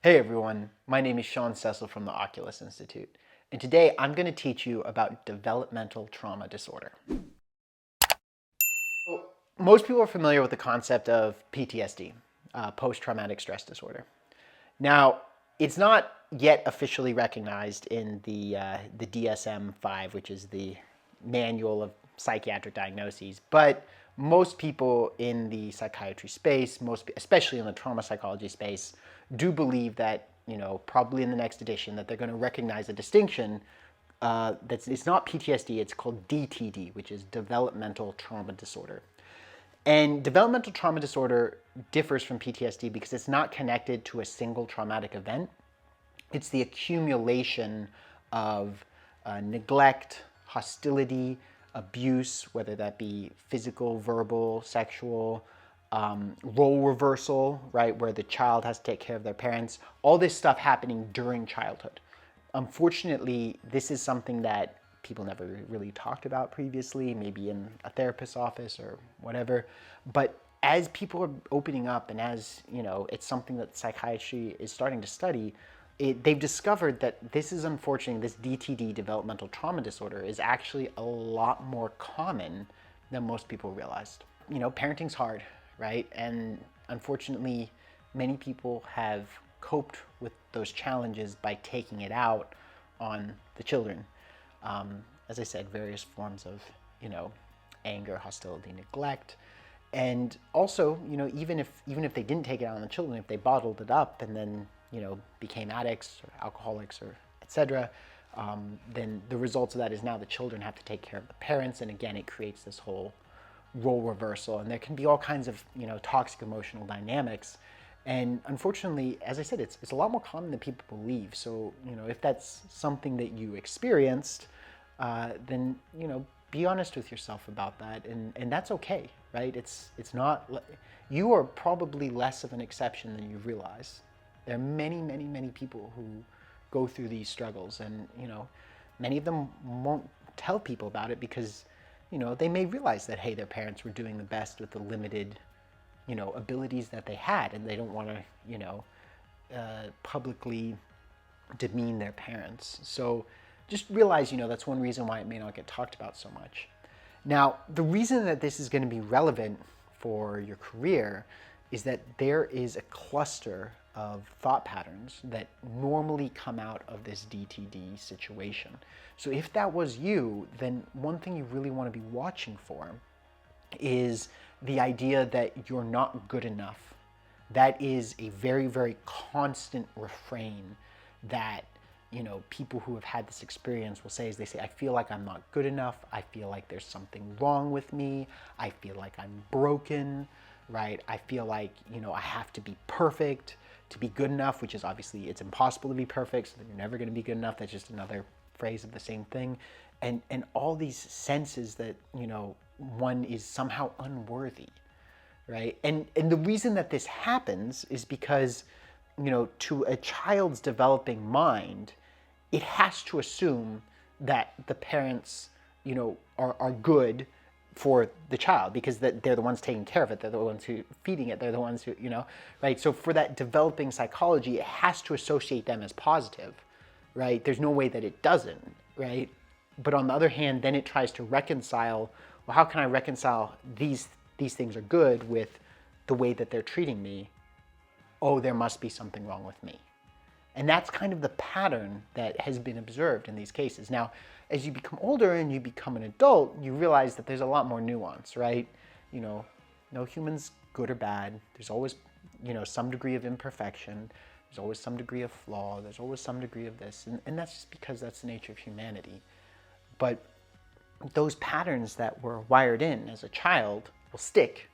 Hey everyone, my name is Sean Cecil from the Oculus Institute, and today I'm going to teach you about developmental trauma disorder. Most people are familiar with the concept of PTSD, post-traumatic stress disorder. Now, it's not yet officially recognized in the DSM-5, which is the Manual of Psychiatric Diagnoses, but most people in the psychiatry space, especially in the trauma psychology space, do believe that, probably in the next edition, that they're going to recognize a distinction it's not PTSD, it's called DTD, which is developmental trauma disorder. And developmental trauma disorder differs from PTSD because it's not connected to a single traumatic event. It's the accumulation of neglect, hostility, abuse, whether that be physical, verbal, sexual, role reversal, right, where the child has to take care of their parents, all this stuff happening during childhood. Unfortunately, this is something that people never really talked about previously, maybe in a therapist's office or whatever. But as people are opening up and as, it's something that psychiatry is starting to study, they've discovered that this is unfortunately, this DTD, developmental trauma disorder, is actually a lot more common than most people realized. Parenting's hard, right? And unfortunately, many people have coped with those challenges by taking it out on the children. As I said, various forms of, anger, hostility, neglect. And also, even if they didn't take it out on the children, if they bottled it up and then, became addicts or alcoholics or etc., then the results of that is now the children have to take care of the parents. And again, it creates this whole role reversal. And there can be all kinds of, toxic emotional dynamics. And unfortunately, as I said, it's a lot more common than people believe. So, if that's something that you experienced, then, be honest with yourself about that. And that's okay, right? It's not, you are probably less of an exception than you realize. There are many, many, many people who go through these struggles, and, many of them won't tell people about it because, they may realize that, hey, their parents were doing the best with the limited abilities that they had, and they don't want to, publicly demean their parents. So just realize, that's one reason why it may not get talked about so much. Now, the reason that this is going to be relevant for your career is that there is a cluster of thought patterns that normally come out of this DTD situation. So if that was you, then one thing you really want to be watching for is the idea that you're not good enough. That is a very, very constant refrain that, people who have had this experience will say, they say, I feel like I'm not good enough. I feel like there's something wrong with me. I feel like I'm broken, right? I feel like, I have to be perfect to be good enough, which is obviously, it's impossible to be perfect, so then you're never going to be good enough. That's just another phrase of the same thing. And all these senses that, one is somehow unworthy, right? And the reason that this happens is because, to a child's developing mind, it has to assume that the parents, are good for the child because they're the ones taking care of it. They're the ones who feeding it. They're the ones who, right? So for that developing psychology, it has to associate them as positive, right? There's no way that it doesn't, right? But on the other hand, then it tries to reconcile, well, how can I reconcile these things are good with the way that they're treating me? Oh, there must be something wrong with me. And that's kind of the pattern that has been observed in these cases. Now, as you become older and you become an adult, you realize that there's a lot more nuance, right? No human's good or bad. There's always, some degree of imperfection. There's always some degree of flaw. There's always some degree of this. And that's just because that's the nature of humanity. But those patterns that were wired in as a child will stick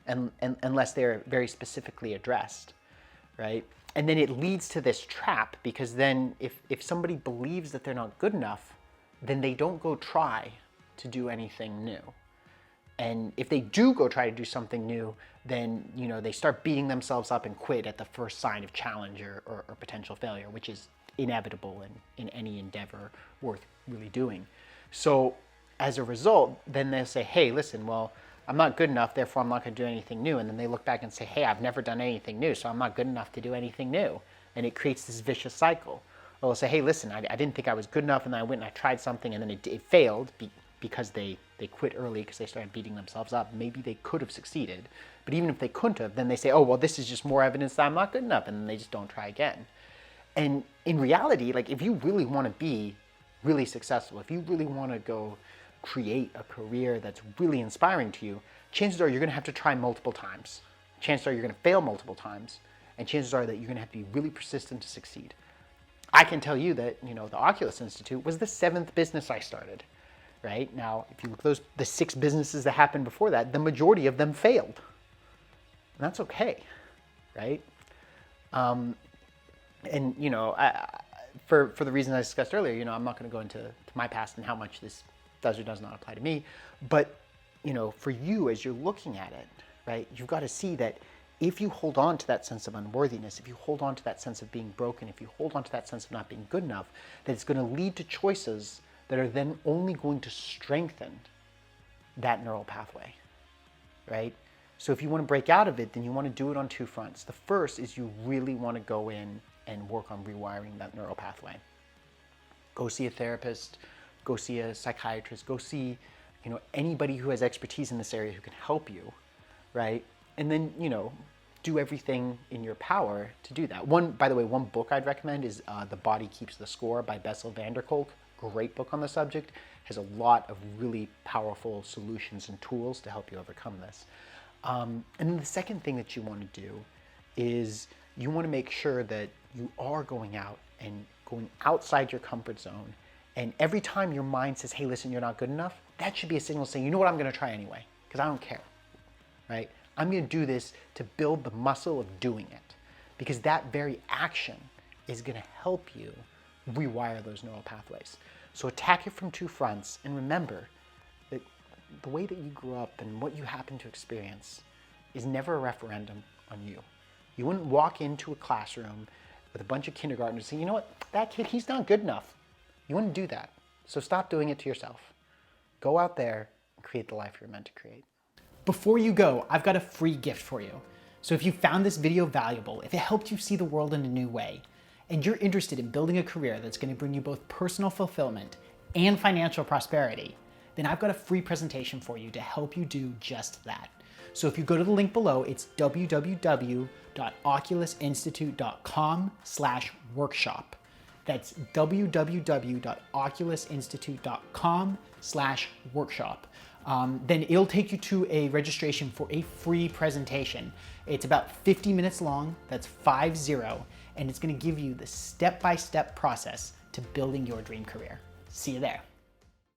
unless they're very specifically addressed, right? And then it leads to this trap because then if somebody believes that they're not good enough, then they don't go try to do anything new. And if they do go try to do something new, then they start beating themselves up and quit at the first sign of challenge or potential failure, which is inevitable in any endeavor worth really doing. So as a result, then they'll say, hey, listen, well, I'm not good enough, therefore I'm not going to do anything new. And then they look back and say, hey, I've never done anything new, so I'm not good enough to do anything new. And it creates this vicious cycle. Or they'll say, hey, listen, I didn't think I was good enough, and then I went and I tried something, and then it failed because they quit early because they started beating themselves up. Maybe they could have succeeded. But even if they couldn't have, then they say, oh, well, this is just more evidence that I'm not good enough, and then they just don't try again. And in reality, like, if you really want to be really successful, if you really want to go create a career that's really inspiring to you, chances are you're going to have to try multiple times. Chances are you're going to fail multiple times, and chances are that you're going to have to be really persistent to succeed. I can tell you that, the Oculus Institute was the 7th business I started, right? Now, if you look at the 6 businesses that happened before that, the majority of them failed. And that's okay, right? And, for the reasons I discussed earlier, I'm not going to go into my past and how much this does or does not apply to me. But, for you, as you're looking at it, right, you've got to see that if you hold on to that sense of unworthiness, if you hold on to that sense of being broken, if you hold on to that sense of not being good enough, that it's going to lead to choices that are then only going to strengthen that neural pathway, right? So if you want to break out of it, then you want to do it on 2 fronts. The first is you really want to go in and work on rewiring that neural pathway. Go see a therapist, go see a psychiatrist, go see, anybody who has expertise in this area who can help you, right? And then, do everything in your power to do that. By the way, one book I'd recommend is The Body Keeps the Score by Bessel van der Kolk. Great book on the subject. Has a lot of really powerful solutions and tools to help you overcome this. And then the second thing that you want to do is you want to make sure that you are going out and going outside your comfort zone. And every time your mind says, hey, listen, you're not good enough, that should be a signal saying, you know what, I'm going to try anyway, because I don't care, right? I'm going to do this to build the muscle of doing it, because that very action is going to help you rewire those neural pathways. So attack it from 2 fronts, and remember that the way that you grew up and what you happen to experience is never a referendum on you. You wouldn't walk into a classroom with a bunch of kindergartners and say, you know what, that kid, he's not good enough. You wouldn't do that. So stop doing it to yourself. Go out there and create the life you're meant to create. Before you go, I've got a free gift for you. So if you found this video valuable, if it helped you see the world in a new way, and you're interested in building a career that's going to bring you both personal fulfillment and financial prosperity, then I've got a free presentation for you to help you do just that. So if you go to the link below, it's www.oculusinstitute.com/workshop. That's www.oculusinstitute.com/workshop. Then it'll take you to a registration for a free presentation. It's about 50 minutes long, that's 50, and it's gonna give you the step-by-step process to building your dream career. See you there.